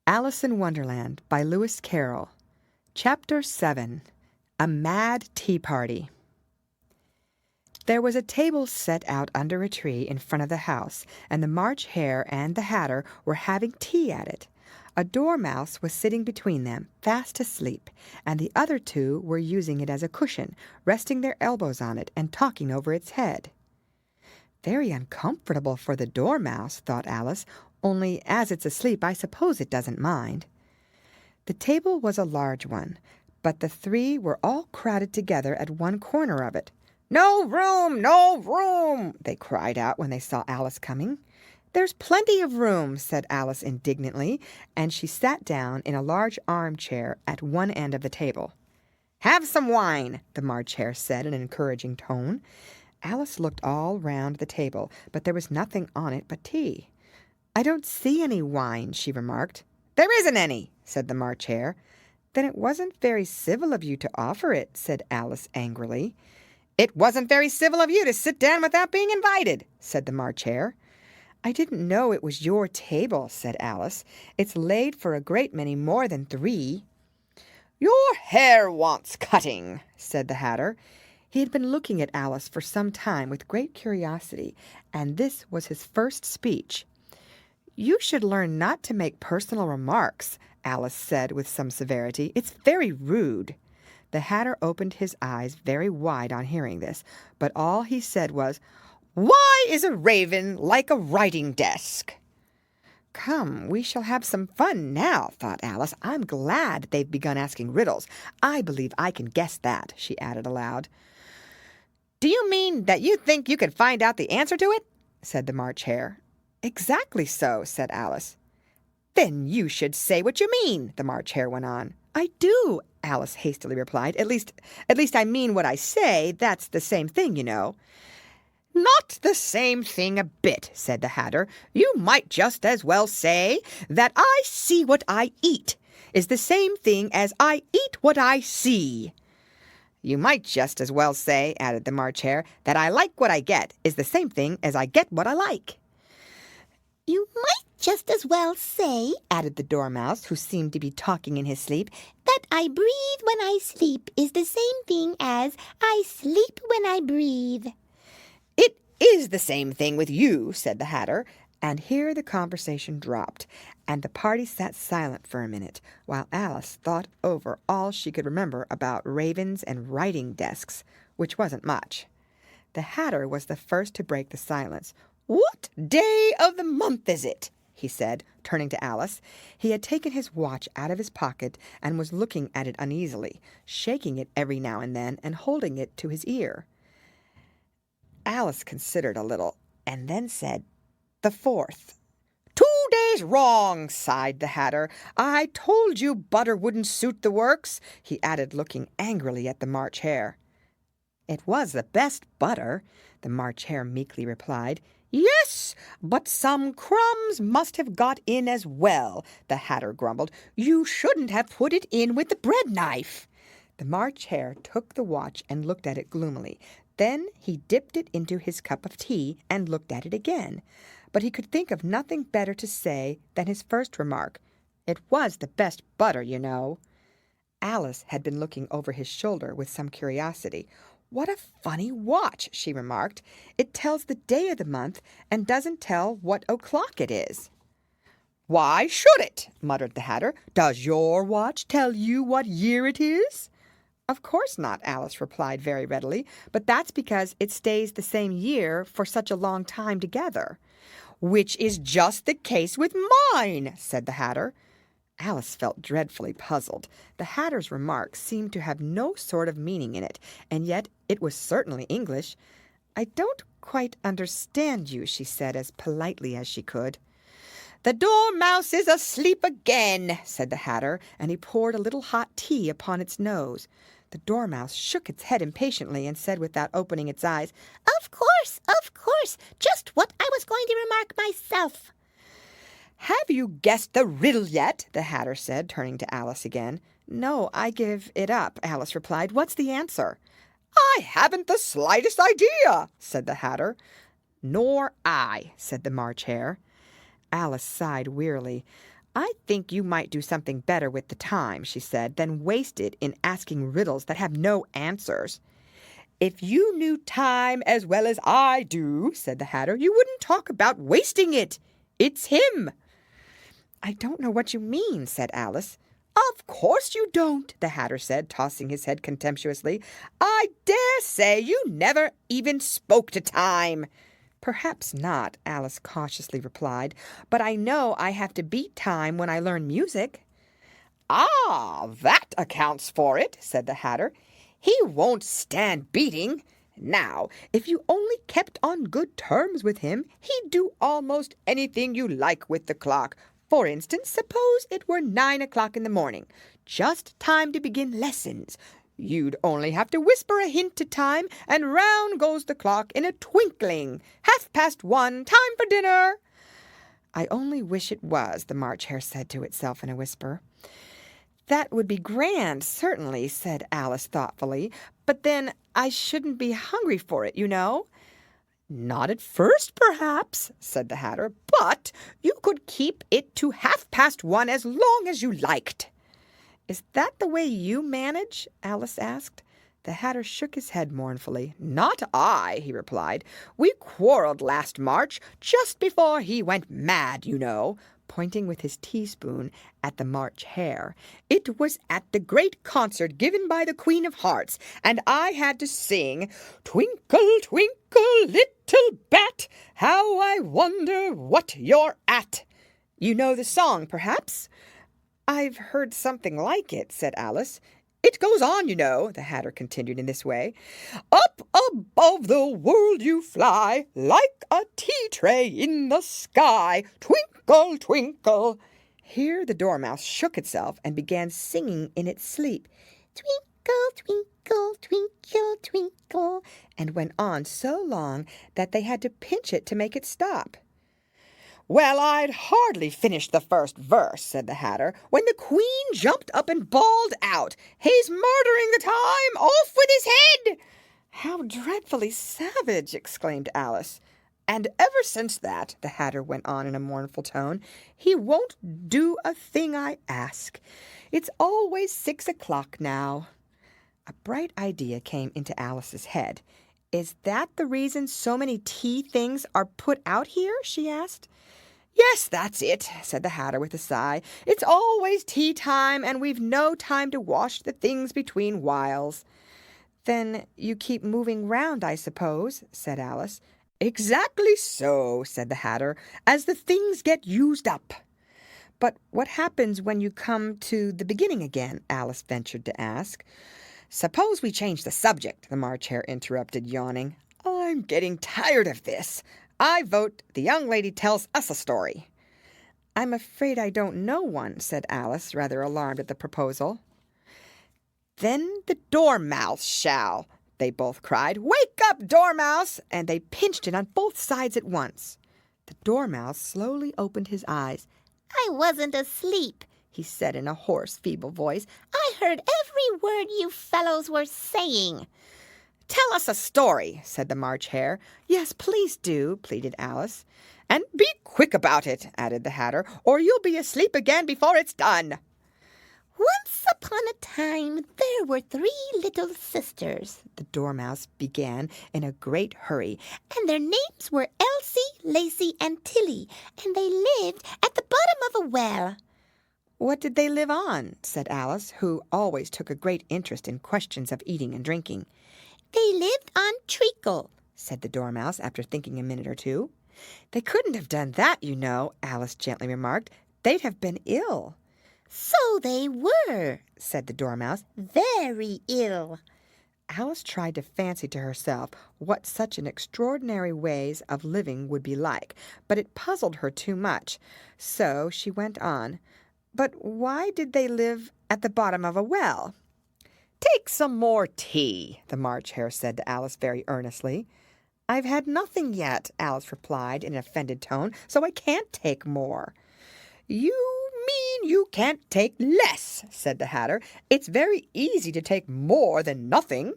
Alice in Wonderland by Lewis Carroll. Chapter 7. A Mad Tea Party. There was a table set out under a tree in front of the house, and the March Hare and the Hatter were having tea at it. A dormouse was sitting between them, fast asleep, and the other two were using it as a cushion, resting their elbows on it and talking over its head. Very uncomfortable for the dormouse, thought Alice, only as it's asleep I suppose it doesn't mind. The table was a large one, but the three were all crowded together at one corner of it. "No room! No room!" they cried out when they saw Alice coming. "There's plenty of room," said Alice indignantly, and she sat down in a large armchair at one end of the table. "Have some wine," the March Hare said in an encouraging tone. Alice looked all round the table, but there was nothing on it but tea. "I don't see any wine," she remarked. "There isn't any," said the March Hare. "Then it wasn't very civil of you to offer it," said Alice angrily. "It wasn't very civil of you to sit down without being invited," said the March Hare. "I didn't know it was your table," said Alice. "It's laid for a great many more than three." "Your hair wants cutting," said the Hatter. He had been looking at Alice for some time with great curiosity, and this was his first speech. "You should learn not to make personal remarks," Alice said with some severity. "It's very rude." The Hatter opened his eyes very wide on hearing this, but all he said was, "Why is a raven like a writing desk?" "Come, we shall have some fun now," thought Alice. "I'm glad they've begun asking riddles. I believe I can guess that," she added aloud. "Do you mean that you think you could find out the answer to it?" said the March Hare. "Exactly so," said Alice. "Then you should say what you mean," the March Hare went on. "I do," Alice hastily replied. At least I mean what I say. That's the same thing, you know." "Not the same thing a bit," said the Hatter. "You might just as well say that I see what I eat is the same thing as I eat what I see." "You might just as well say," added the March Hare, "that I like what I get is the same thing as I get what I like." "You might just as well say," added the Dormouse, who seemed to be talking in his sleep, "that I breathe when I sleep is the same thing as I sleep when I breathe." "It is the same thing with you," said the Hatter, and here the conversation dropped, and the party sat silent for a minute, while Alice thought over all she could remember about ravens and writing desks, which wasn't much. The Hatter was the first to break the silence. "What day of the month is it?" he said, turning to Alice. He had taken his watch out of his pocket and was looking at it uneasily, shaking it every now and then and holding it to his ear. Alice considered a little and then said, "The 4th." "2 days wrong," sighed the Hatter. "I told you butter wouldn't suit the works," he added, looking angrily at the March Hare. "It was the best butter," the March Hare meekly replied. "Yes, but some crumbs must have got in as well," the Hatter grumbled. "You shouldn't have put it in with the bread knife." The March Hare took the watch and looked at it gloomily. Then he dipped it into his cup of tea and looked at it again. But he could think of nothing better to say than his first remark. "It was the best butter, you know." Alice had been looking over his shoulder with some curiosity. "What a funny watch," she remarked. "It tells the day of the month and doesn't tell what o'clock it is." "Why should it?" muttered the Hatter. "Does your watch tell you what year it is?" "Of course not," Alice replied very readily, "but that's because it stays the same year for such a long time together." "Which is just the case with mine," said the Hatter. Alice felt dreadfully puzzled. The Hatter's remark seemed to have no sort of meaning in it, and yet it was certainly English. "I don't quite understand you," she said as politely as she could. "The Dormouse is asleep again," said the Hatter, and he poured a little hot tea upon its nose. The Dormouse shook its head impatiently and said without opening its eyes, Of course, just what I was going to remark myself." "Have you guessed the riddle yet?" the Hatter said, turning to Alice again. "No, I give it up," Alice replied. "What's the answer?" "I haven't the slightest idea," said the Hatter. "Nor I," said the March Hare. Alice sighed wearily. "I think you might do something better with the time," she said, "than waste it in asking riddles that have no answers." "If you knew time as well as I do," said the Hatter, "you wouldn't talk about wasting it. It's him." "I don't know what you mean," said Alice. "Of course you don't," the Hatter said, tossing his head contemptuously. "I dare say you never even spoke to time." "Perhaps not," Alice cautiously replied, "but I know I have to beat time when I learn music." "Ah, that accounts for it," said the Hatter. "He won't stand beating. Now, if you only kept on good terms with him, he'd do almost anything you like with the clock. For instance, suppose it were 9 o'clock in the morning, just time to begin lessons. You'd only have to whisper a hint to time, and round goes the clock in a twinkling. 1:30, time for dinner." "I only wish it was," the March Hare said to itself in a whisper. "That would be grand, certainly," said Alice thoughtfully. "But then I shouldn't be hungry for it, you know." "Not at first, perhaps," said the Hatter, "but you could keep it to 1:30 as long as you liked." "Is that the way you manage?" Alice asked. The Hatter shook his head mournfully. "Not I," he replied. "We quarreled last March, just before he went mad, you know," pointing with his teaspoon at the March Hare. "It was at the great concert given by the Queen of Hearts, and I had to sing, 'Twinkle, twinkle, little bat, how I wonder what you're at.' You know the song, perhaps?" "I've heard something like it," said Alice. "It goes on, you know," the Hatter continued in this way. "Up above the world you fly, like a tea-tray in the sky. Twinkle, twinkle." Here the Dormouse shook itself and began singing in its sleep, "Twinkle, twinkle, twinkle, twinkle," and went on so long that they had to pinch it to make it stop. "Well, I'd hardly finished the first verse," said the Hatter, "when the Queen jumped up and bawled out, 'He's murdering the time! Off with his head!'" "How dreadfully savage!" exclaimed Alice. "And ever since that," the Hatter went on in a mournful tone, "he won't do a thing I ask. It's always 6 o'clock now." A bright idea came into Alice's head. "Is that the reason so many tea things are put out here?" she asked. "Yes, that's it," said the Hatter with a sigh. "It's always tea time, and we've no time to wash the things between whiles." "Then you keep moving round, I suppose," said Alice. "Exactly so," said the Hatter, "as the things get used up." "But what happens when you come to the beginning again?" Alice ventured to ask. "Suppose we change the subject," the March Hare interrupted, yawning. "I'm getting tired of this. I vote the young lady tells us a story." "I'm afraid I don't know one," said Alice, rather alarmed at the proposal. "Then the Dormouse shall," they both cried. "Wake up, Dormouse!" And they pinched it on both sides at once. The Dormouse slowly opened his eyes. "I wasn't asleep," he said in a hoarse, feeble voice. "I heard every word you fellows were saying." "Tell us a story," said the March Hare. "Yes, please do," pleaded Alice. "And be quick about it," added the Hatter, "or you'll be asleep again before it's done." "Once upon a time there were 3 little sisters," the Dormouse began in a great hurry, "and their names were Elsie, Lacie, and Tilly, and they lived at the bottom of a well." "What did they live on?" said Alice, who always took a great interest in questions of eating and drinking. "They lived on treacle," said the Dormouse after thinking a minute or two. "They couldn't have done that, you know," Alice gently remarked. "They'd have been ill." "So they were," said the Dormouse, "very ill." Alice tried to fancy to herself what such an extraordinary ways of living would be like, but it puzzled her too much. So she went on. "But why did they live at the bottom of a well?" "Take some more tea," the March Hare said to Alice very earnestly. "I've had nothing yet," Alice replied in an offended tone, "so I can't take more." "You mean you can't take less," said the Hatter. "It's very easy to take more than nothing."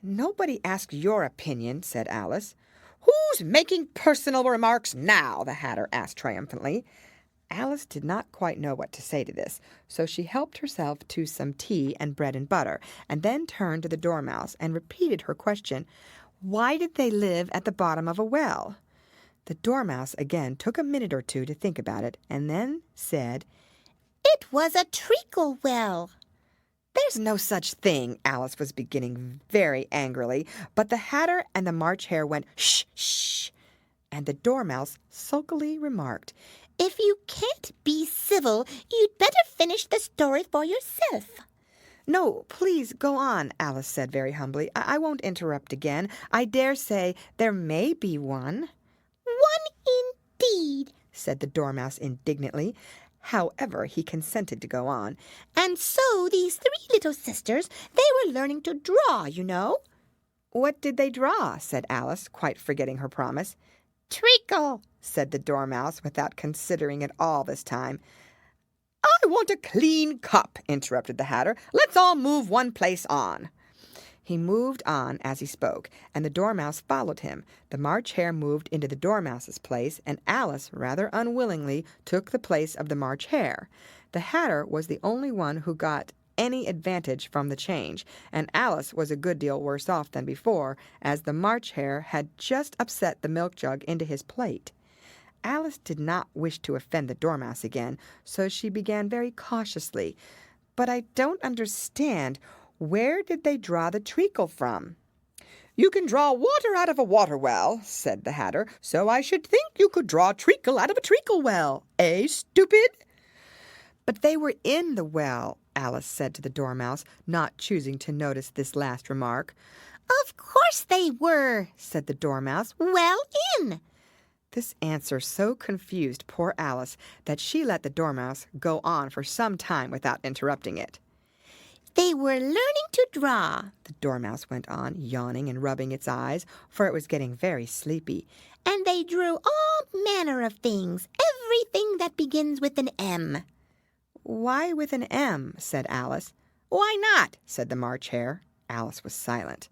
"Nobody asked your opinion," said Alice. "Who's making personal remarks now?" the Hatter asked triumphantly. Alice did not quite know what to say to this, so she helped herself to some tea and bread and butter, and then turned to the Dormouse and repeated her question, "Why did they live at the bottom of a well?" The Dormouse again took a minute or two to think about it, and then said, "It was a treacle well." "There's no such thing," Alice was beginning very angrily, but the Hatter and the March Hare went, "Shh, shh," and the Dormouse sulkily remarked, "If you can't be civil, you'd better finish the story for yourself." "No, please go on," Alice said very humbly. I won't interrupt again. I dare say there may be one." "One indeed," said the Dormouse indignantly. However, he consented to go on. "And so these three little sisters, they were learning to draw, you know." "What did they draw?" said Alice, quite forgetting her promise. "Treacle," said the Dormouse, without considering it all this time. "I want a clean cup," interrupted the Hatter. "Let's all move one place on." He moved on as he spoke, and the Dormouse followed him. The March Hare moved into the Dormouse's place, and Alice, rather unwillingly, took the place of the March Hare. The Hatter was the only one who got any advantage from the change, and Alice was a good deal worse off than before, as the March Hare had just upset the milk jug into his plate. Alice did not wish to offend the Dormouse again, so she began very cautiously. "But I don't understand. Where did they draw the treacle from?" "You can draw water out of a water well," said the Hatter, "so I should think you could draw treacle out of a treacle well. Eh, stupid?" "But they were in the well," Alice said to the Dormouse, not choosing to notice this last remark. "Of course they were," said the Dormouse. "Well in." This answer so confused poor Alice that she let the Dormouse go on for some time without interrupting it. "They were learning to draw," the Dormouse went on, yawning and rubbing its eyes, for it was getting very sleepy. "and they drew all manner of things, everything that begins with an M." "Why with an M?" said Alice. "Why not?" said the March Hare. Alice was silent.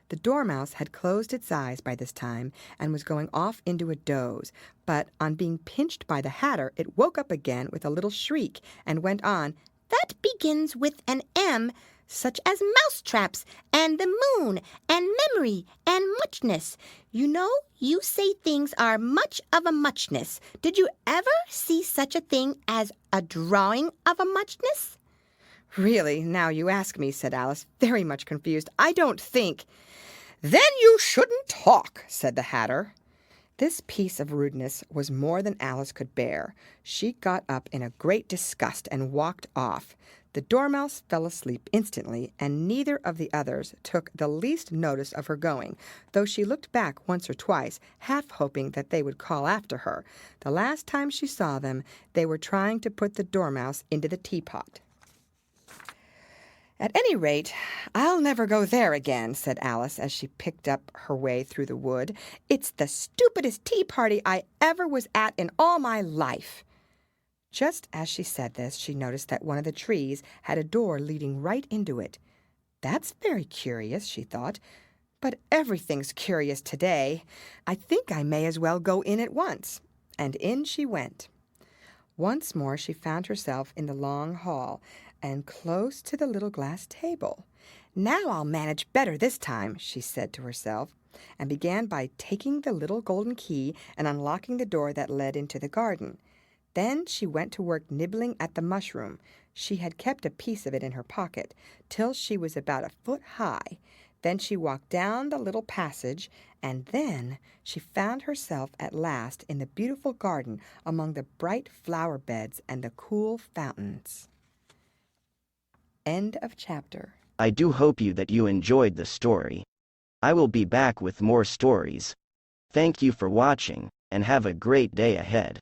The Dormouse had closed its eyes by this time and was going off into a doze, but on being pinched by the Hatter, it woke up again with a little shriek and went on, "That begins with an M, such as mousetraps, and the moon, and memory, and muchness. You know, you say things are much of a muchness. Did you ever see such a thing as a drawing of a muchness?" "Really, now you ask me," said Alice, very much confused. "I don't think—" "Then you shouldn't talk," said the Hatter. This piece of rudeness was more than Alice could bear. She got up in a great disgust and walked off. The Dormouse fell asleep instantly, and neither of the others took the least notice of her going, though she looked back once or twice, half hoping that they would call after her. The last time she saw them, they were trying to put the Dormouse into the teapot. "At any rate, I'll never go there again," said Alice as she picked up her way through the wood. "It's the stupidest tea party I ever was at in all my life." Just as she said this, she noticed that one of the trees had a door leading right into it. "That's very curious," she thought, "but everything's curious today. I think I may as well go in at once." And in she went. Once more she found herself in the long hall, and close to the little glass table. "Now I'll manage better this time," she said to herself, and began by taking the little golden key and unlocking the door that led into the garden. Then she went to work nibbling at the mushroom. She had kept a piece of it in her pocket, till she was about a foot high. Then she walked down the little passage, and then she found herself at last in the beautiful garden among the bright flower beds and the cool fountains. End of chapter. I do hope that you enjoyed the story. I will be back with more stories. Thank you for watching, and have a great day ahead.